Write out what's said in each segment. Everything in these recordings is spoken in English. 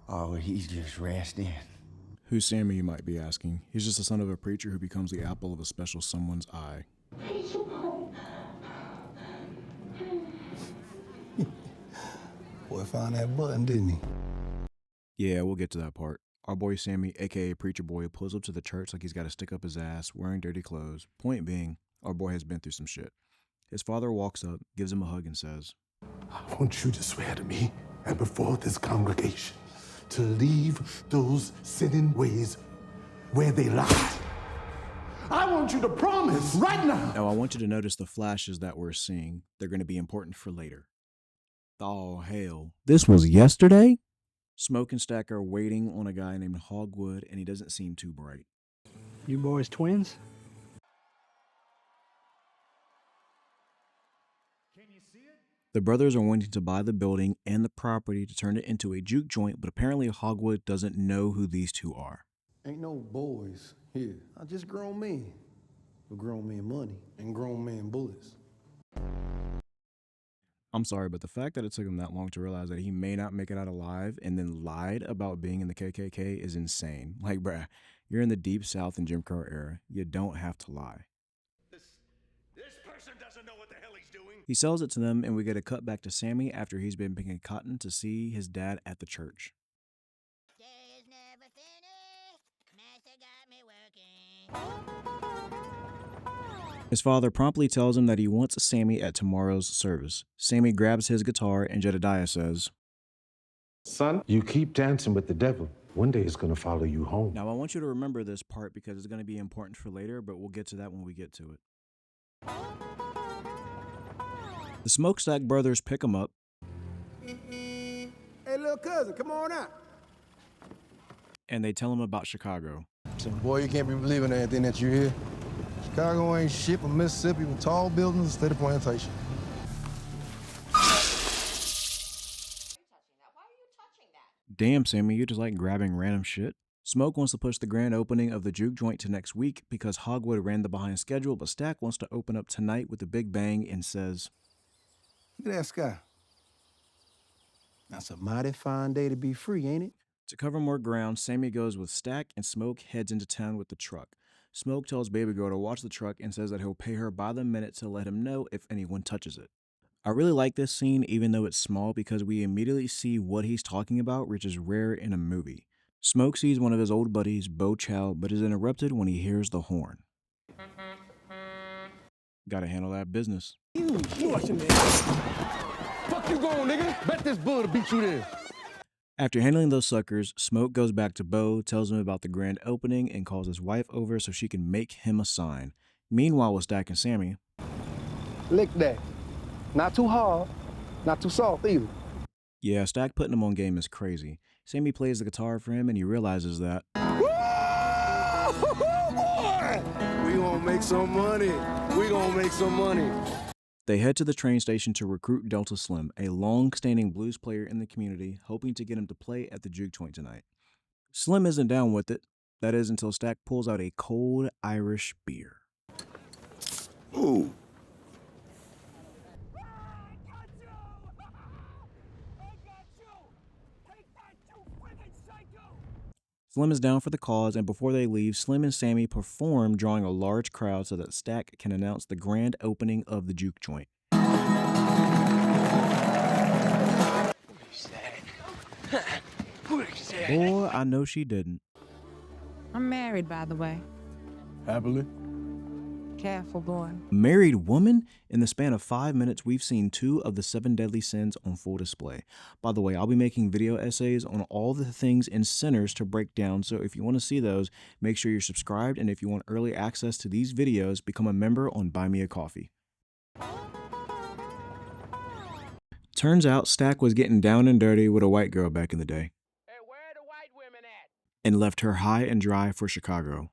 Oh, he's just resting. Who's Sammy, you might be asking? He's just the son of a preacher who becomes the apple of a special someone's eye. Boy found that button, didn't he? Yeah, we'll get to that part. Our boy Sammy, aka Preacher Boy, pulls up to the church like he's got to stick up his ass, wearing dirty clothes. Point being, our boy has been through some shit. His father walks up, gives him a hug, and says, I want you to swear to me and before this congregation to leave those sinning ways where they lie. I want you to promise right now. Now I want you to notice the flashes that we're seeing. They're going to be important for later. Oh, hell. This was yesterday? Smoke and Stack are waiting on a guy named Hogwood, and he doesn't seem too bright. You boys twins? The brothers are wanting to buy the building and the property to turn it into a juke joint, but apparently Hogwood doesn't know who these two are. Ain't no boys here. I just grown men. With grown men money and grown men bullets. I'm sorry, but the fact that it took him that long to realize that he may not make it out alive and then lied about being in the KKK is insane. Like, bruh, you're in the Deep South and Jim Crow era. You don't have to lie. This person doesn't know what the hell he's doing. He sells it to them, and we get a cut back to Sammy after he's been picking cotton to see his dad at the church. Day's never finished. Master got me working. His father promptly tells him that he wants Sammy at tomorrow's service. Sammy grabs his guitar, and Jedediah says, Son, you keep dancing with the devil. One day it's going to follow you home. Now I want you to remember this part because it's going to be important for later, but we'll get to that when we get to it. The Smokestack brothers pick him up. Hey, little cousin, come on out. And they tell him about Chicago. So, boy, you can't be believing anything that you hear. Chicago ain't shit but Mississippi with tall buildings instead of plantation. Damn, Sammy, you just like grabbing random shit. Smoke wants to push the grand opening of the juke joint to next week because Hogwood ran the behind schedule, but Stack wants to open up tonight with a big bang and says, Look at that sky. That's a mighty fine day to be free, ain't it? To cover more ground, Sammy goes with Stack and Smoke heads into town with the truck. Smoke tells Baby Girl to watch the truck and says that he'll pay her by the minute to let him know if anyone touches it. I really like this scene even though it's small because we immediately see what he's talking about, which is rare in a movie. Smoke sees one of his old buddies, Bo Chow, but is interrupted when he hears the horn. Gotta handle that business. You watching that? Fuck you going, nigga. Bet this bull to beat you there. After handling those suckers, Smoke goes back to Bo, tells him about the grand opening, and calls his wife over so she can make him a sign. Meanwhile, with Stack and Sammy, Lick that. Not too hard, not too soft either. yeah, Stack putting him on game is crazy. Sammy plays the guitar for him and he realizes that, We gonna make some money. We gonna make some money. they head to the train station to recruit Delta Slim, a long-standing blues player in the community, hoping to get him to play at the juke joint tonight. Slim isn't down with it. That is until Stack pulls out a cold Irish beer. Ooh. Slim is down for the cause, and before they leave, Slim and Sammy perform, drawing a large crowd so that Stack can announce the grand opening of the juke joint. Boy, I know she didn't. I'm married, by the way. Happily. Careful, boy. Married woman? In the span of 5 minutes, we've seen 2 of the 7 deadly sins on full display. By the way, I'll be making video essays on all the things in sinners to break down, so if you want to see those, make sure you're subscribed, and if you want early access to these videos, become a member on Buy Me a Coffee. Turns out Stack was getting down and dirty with a white girl back in the day. Hey, where are the white women at? And left her high and dry for Chicago.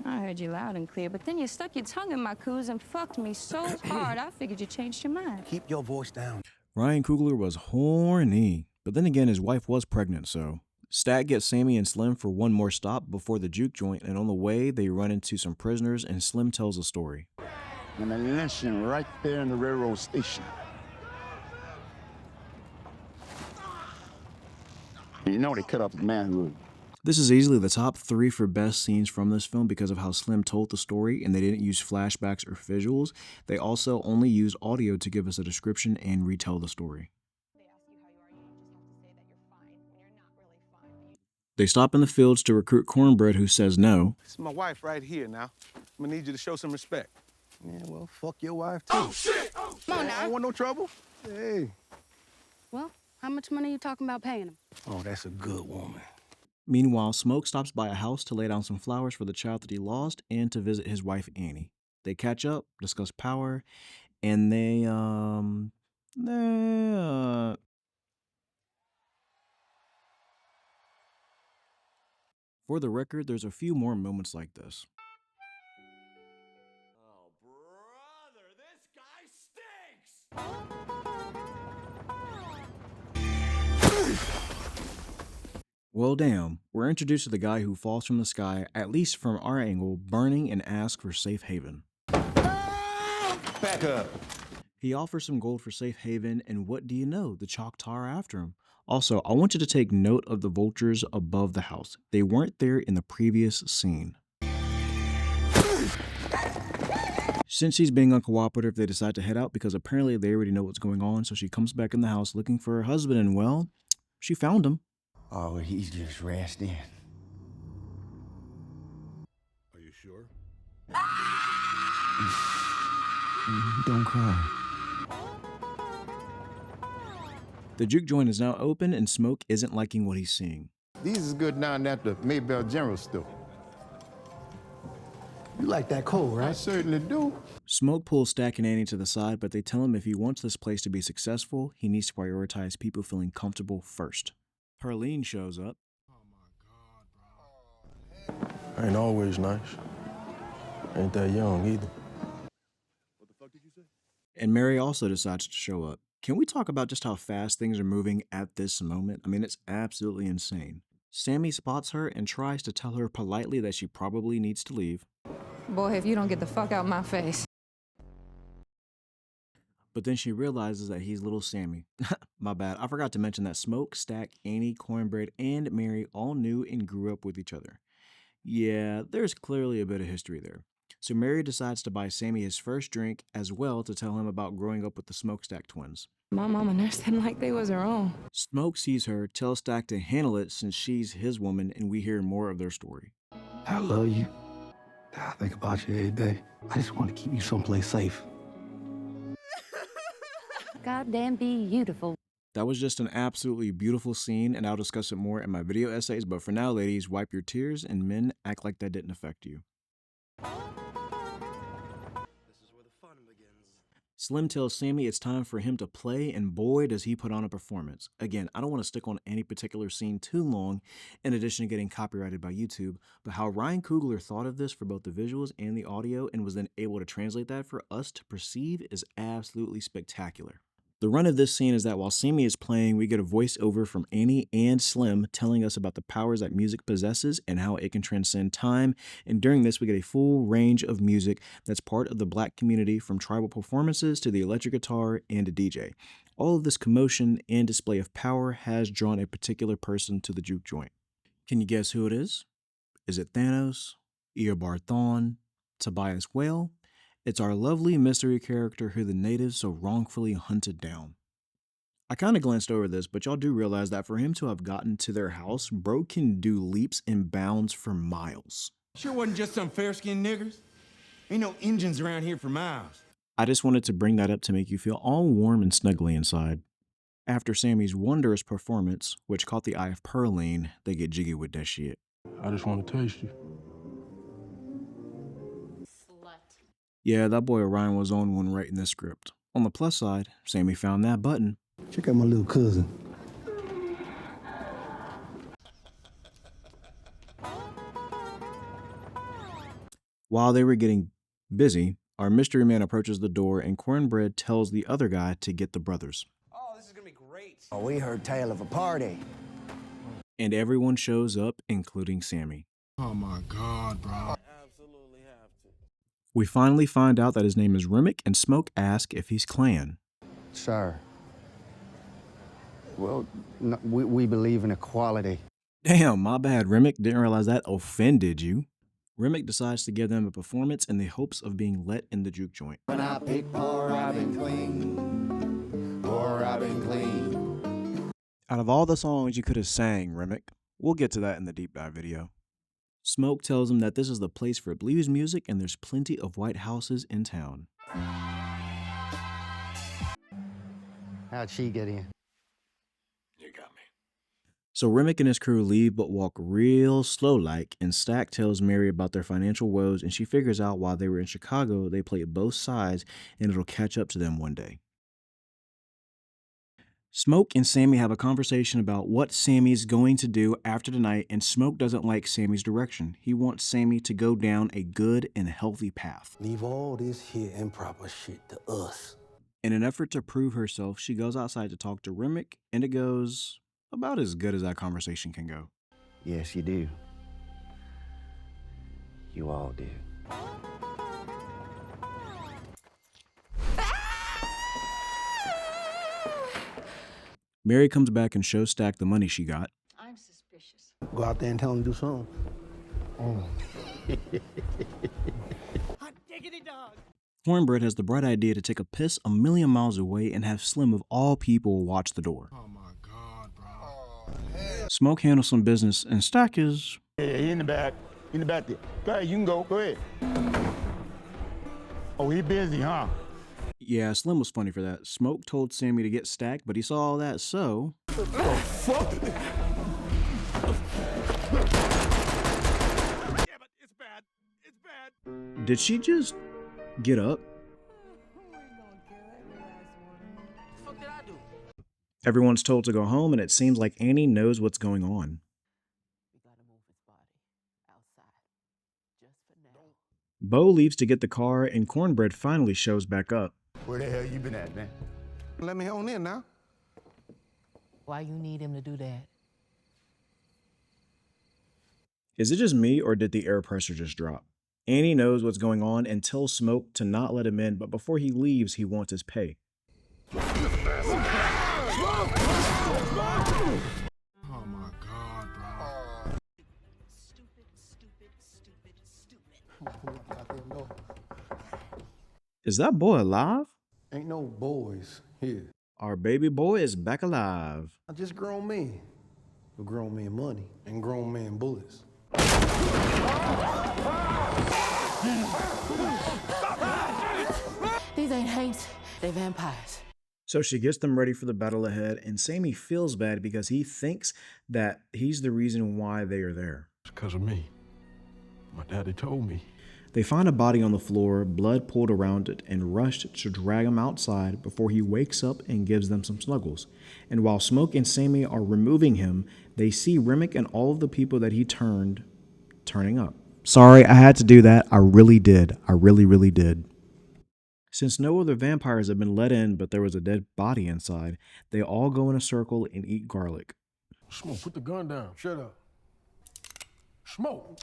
I heard you loud and clear, but then you stuck your tongue in my coos and fucked me so hard I figured you changed your mind. Keep your voice down. Ryan Coogler was horny, but then again his wife was pregnant, so. Stack gets Sammy and Slim for one more stop before the juke joint, and on the way they run into some prisoners and Slim tells a story. And a lynching right there in the railroad station. You know they cut off his manhood. This is easily the top 3 for best scenes from this film because of how Slim told the story, and they didn't use flashbacks or visuals. They also only used audio to give us a description and retell the story. They stop in the fields to recruit Cornbread, who says no. It's my wife right here now. I'm gonna need you to show some respect. Yeah, well, fuck your wife, too. Oh, shit! Oh, Come on now. I don't want no trouble. Hey. Well, how much money are you talking about paying him? Oh, that's a good woman. Meanwhile, Smoke stops by a house to lay down some flowers for the child that he lost and to visit his wife, Annie. They catch up, discuss power, and for the record, there's a few more moments like this. Oh, brother, this guy stinks! Well, damn, we're introduced to the guy who falls from the sky, at least from our angle, burning and asks for safe haven. Back up. He offers some gold for safe haven, and what do you know? The Choctaw are after him. Also, I want you to take note of the vultures above the house. They weren't there in the previous scene. Since she's being uncooperative, they decide to head out because apparently they already know what's going on, so she comes back in the house looking for her husband, and well, she found him. Oh, he's just resting. Are you sure? Don't cry. The juke joint is now open, and Smoke isn't liking what he's seeing. These is good down at the Maybell General Store. You like that cold, I right? certainly do. Smoke pulls Stack and Annie to the side, but they tell him if he wants this place to be successful, he needs to prioritize people feeling comfortable first. Perline shows up. I ain't always nice. Ain't that young either. What the fuck did you say? And Mary also decides to show up. Can we talk about just how fast things are moving at this moment? I mean, it's absolutely insane. Sammy spots her and tries to tell her politely that she probably needs to leave. Boy, if you don't get the fuck out my face. But then she realizes that he's little Sammy. My bad. I forgot to mention that Smoke, Stack, Annie, Cornbread, and Mary all knew and grew up with each other. Yeah, there's clearly a bit of history there. So Mary decides to buy Sammy his first drink as well to tell him about growing up with the Smokestack twins. My mama nursed them like they was her own. Smoke sees her, tells Stack to handle it since she's his woman, and we hear more of their story. I love you. I think about you every day. I just want to keep you someplace safe. Goddamn beautiful. That was just an absolutely beautiful scene, and I'll discuss it more in my video essays, but for now, ladies, wipe your tears, and men, act like that didn't affect you. Slim tells Sammy it's time for him to play, and boy, does he put on a performance. Again, I don't want to stick on any particular scene too long, in addition to getting copyrighted by YouTube, but how Ryan Coogler thought of this for both the visuals and the audio and was then able to translate that for us to perceive is absolutely spectacular. The run of this scene is that while Sammy is playing, we get a voiceover from Annie and Slim telling us about the powers that music possesses and how it can transcend time, and during this we get a full range of music that's part of the Black community, from tribal performances to the electric guitar and a DJ. All of this commotion and display of power has drawn a particular person to the juke joint. Can you guess who it is? Is it Thanos? Eobard Thawne? Tobias Whale? It's our lovely mystery character who the natives so wrongfully hunted down. I kind of glanced over this, but y'all do realize that for him to have gotten to their house, bro can do leaps and bounds for miles. Sure wasn't just some fair-skinned niggers. Ain't no Injuns around here for miles. I just wanted to bring that up to make you feel all warm and snuggly inside. After Sammy's wondrous performance, which caught the eye of Perline, they get jiggy with that shit. I just want to taste you. Yeah, that boy Orion was on one writing this script. On the plus side, Sammy found that button. Check out my little cousin. While they were getting busy, our mystery man approaches the door and Cornbread tells the other guy to get the brothers. Oh, this is gonna be great. Oh, we heard tale of a party. And everyone shows up, including Sammy. Oh my God, bro. Absolutely have to. We finally find out that his name is Remick, and Smoke asks if he's clan. Sir, Well, no, we believe in equality. Damn, my bad, Remick. Didn't realize that offended you. Remick decides to give them a performance in the hopes of being let in the juke joint. When I pick poor Robin clean, poor Robin clean. Out of all the songs you could have sang, Remick, we'll get to that in the deep dive video. Smoke tells him that this is the place for blues music and there's plenty of white houses in town. How'd she get in? You got me. So Remick and his crew leave but walk real slow-like, and Stack tells Mary about their financial woes, and she figures out while they were in Chicago they played both sides and it'll catch up to them one day. Smoke and Sammy have a conversation about what Sammy's going to do after tonight, and Smoke doesn't like Sammy's direction. He wants Sammy to go down a good and healthy path. Leave all this here improper shit to us. In an effort to prove herself, she goes outside to talk to Remick, and it goes about as good as that conversation can go. Yes, you do. You all do. Mary comes back and shows Stack the money she got. I'm suspicious. Go out there and tell him to do something. Cornbread has the bright idea to take a piss a million miles away and have Slim of all people watch the door. Oh my God, bro. Smoke handles some business, and Stack is... Yeah, he in the back. In the back there. Go ahead, you can go. Go ahead. Oh, he busy, huh? Yeah, Slim was funny for that. Smoke told Sammy to get Stack, but he saw all that, so... Fuck! Yeah, but it's bad. It's bad. Did she just get up? What did I do? Everyone's told to go home, and it seems like Annie knows what's going on. We gotta move his body outside. Just for now. Bo leaves to get the car, and Cornbread finally shows back up. Where the hell you been at, man? Let me on in now. Why you need him to do that? Is it just me, or did the air pressure just drop? Annie knows what's going on and tells Smoke to not let him in, but before he leaves, he wants his pay. Oh my God, bro. Stupid. Is that boy alive? Ain't no boys here. Our baby boy is back alive. I just grown men. With grown men money and grown men bullets. These ain't Haints, they vampires. So she gets them ready for the battle ahead, and Sammy feels bad because he thinks that he's the reason why they are there. It's because of me. My daddy told me. They find a body on the floor, blood poured around it, and rushed to drag him outside before he wakes up and gives them some snuggles. And while Smoke and Sammy are removing him, they see Remick and all of the people that he turning up. Sorry, I had to do that. I really did. I really did. Since no other vampires have been let in, but there was a dead body inside, they all go in a circle and eat garlic. Smoke, put the gun down. Shut up. Smoke.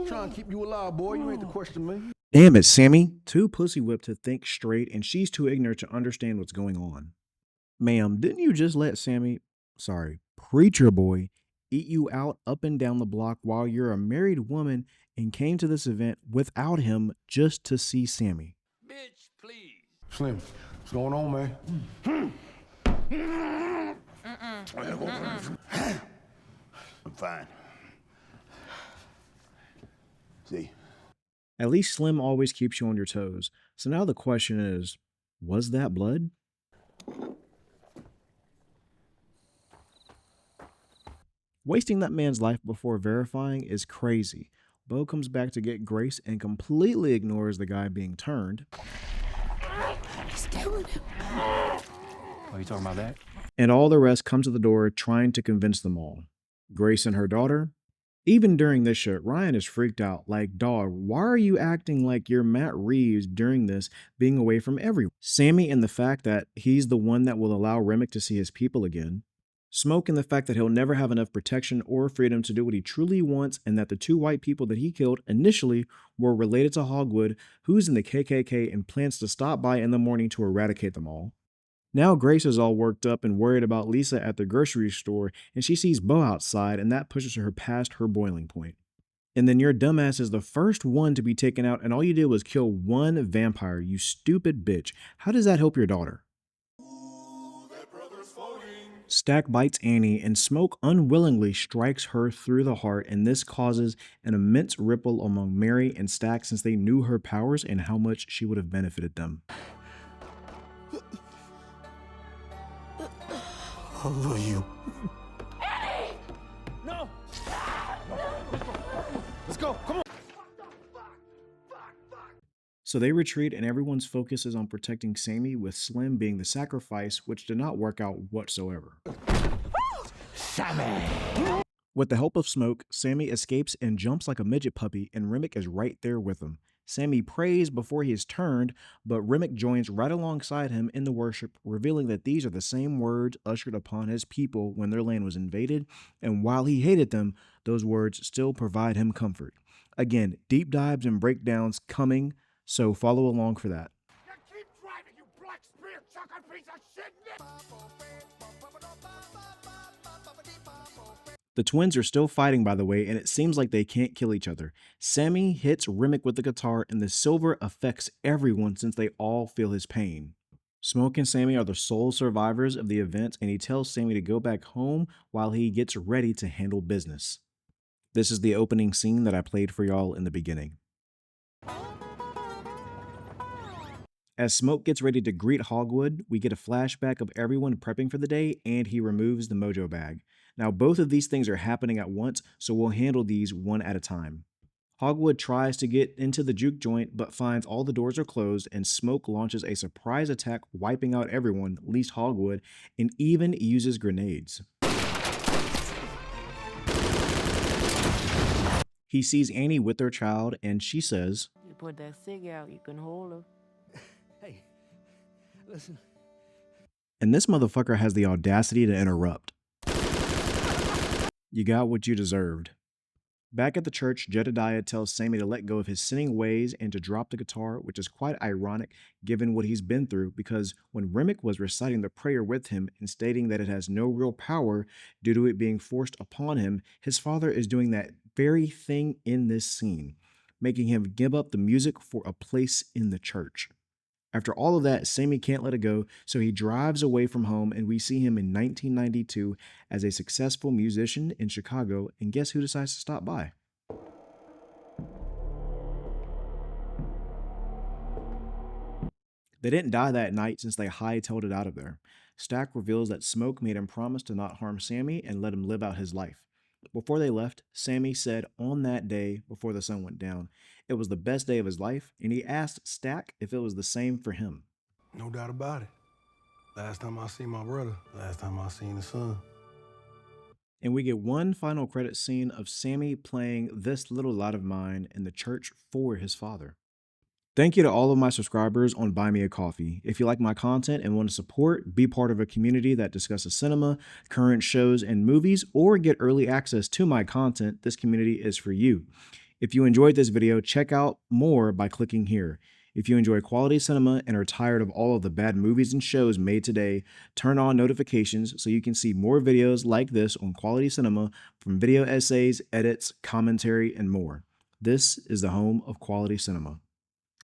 Trying to keep you alive, boy. You ain't the question me. Damn it, Sammy. Too pussy whipped to think straight, and she's too ignorant to understand what's going on. Ma'am, didn't you just let Preacher Boy, eat you out up and down the block while you're a married woman and came to this event without him just to see Sammy? Bitch, please. Slim, what's going on, man? I'm fine. See? At least Slim always keeps you on your toes. So now the question is, was that blood? Wasting that man's life before verifying is crazy. Bo comes back to get Grace and completely ignores the guy being turned. He's killing him. Are you talking about that? And all the rest come to the door trying to convince them all. Grace and her daughter. Even during this shit, Ryan is freaked out. Like, dog, why are you acting like you're Matt Reeves during this, being away from everyone? Sammy and the fact that he's the one that will allow Remick to see his people again. Smoke and the fact that he'll never have enough protection or freedom to do what he truly wants, and that the two white people that he killed initially were related to Hogwood, who's in the KKK and plans to stop by in the morning to eradicate them all. Now Grace is all worked up and worried about Lisa at the grocery store, and she sees Bo outside, and that pushes her past her boiling point. And then your dumbass is the first one to be taken out, and all you did was kill one vampire, you stupid bitch. How does that help your daughter? Stack bites Annie, and Smoke unwillingly strikes her through the heart, and this causes an immense ripple among Mary and Stack since they knew her powers and how much she would have benefited them. I love you. No! Let's go, come on! So they retreat, and everyone's focus is on protecting Sammy, with Slim being the sacrifice, which did not work out whatsoever. Sammy! With the help of Smoke, Sammy escapes and jumps like a midget puppy, and Remick is right there with him. Sammy prays before he is turned, but Remick joins right alongside him in the worship, revealing that these are the same words ushered upon his people when their land was invaded, and while he hated them, those words still provide him comfort. Again, deep dives and breakdowns coming, so follow along for that. Now keep driving, you black spear chucker piece of shit! The twins are still fighting, by the way, and it seems like they can't kill each other. Sammy hits Remick with the guitar, and the silver affects everyone since they all feel his pain. Smoke and Sammy are the sole survivors of the event, and he tells Sammy to go back home while he gets ready to handle business. This is the opening scene that I played for y'all in the beginning. As Smoke gets ready to greet Hogwood, we get a flashback of everyone prepping for the day, and he removes the mojo bag. Now, both of these things are happening at once, so we'll handle these one at a time. Hogwood tries to get into the juke joint, but finds all the doors are closed, and Smoke launches a surprise attack, wiping out everyone, least Hogwood, and even uses grenades. He sees Annie with their child, and she says, You put that cig out, you can hold her. Hey, listen. and this motherfucker has the audacity to interrupt. You got what you deserved. Back at the church, Jedediah tells Sammy to let go of his sinning ways and to drop the guitar, which is quite ironic given what he's been through, because when Remick was reciting the prayer with him and stating that it has no real power due to it being forced upon him, his father is doing that very thing in this scene, making him give up the music for a place in the church. After all of that, Sammy can't let it go, so he drives away from home, and we see him in 1992 as a successful musician in Chicago, and guess who decides to stop by? They didn't die that night since they hightailed it out of there. Stack reveals that Smoke made him promise to not harm Sammy and let him live out his life. Before they left, Sammy said on that day before the sun went down, it was the best day of his life, and he asked Stack if it was the same for him. No doubt about it. Last time I seen my brother, last time I seen the sun. And we get one final credit scene of Sammy playing This Little Light of Mine in the church for his father. Thank you to all of my subscribers on Buy Me a Coffee. If you like my content and want to support, be part of a community that discusses cinema, current shows, and movies, or get early access to my content, this community is for you. If you enjoyed this video, check out more by clicking here. If you enjoy quality cinema and are tired of all of the bad movies and shows made today, turn on notifications so you can see more videos like this on quality cinema from video essays, edits, commentary, and more. This is the home of quality cinema.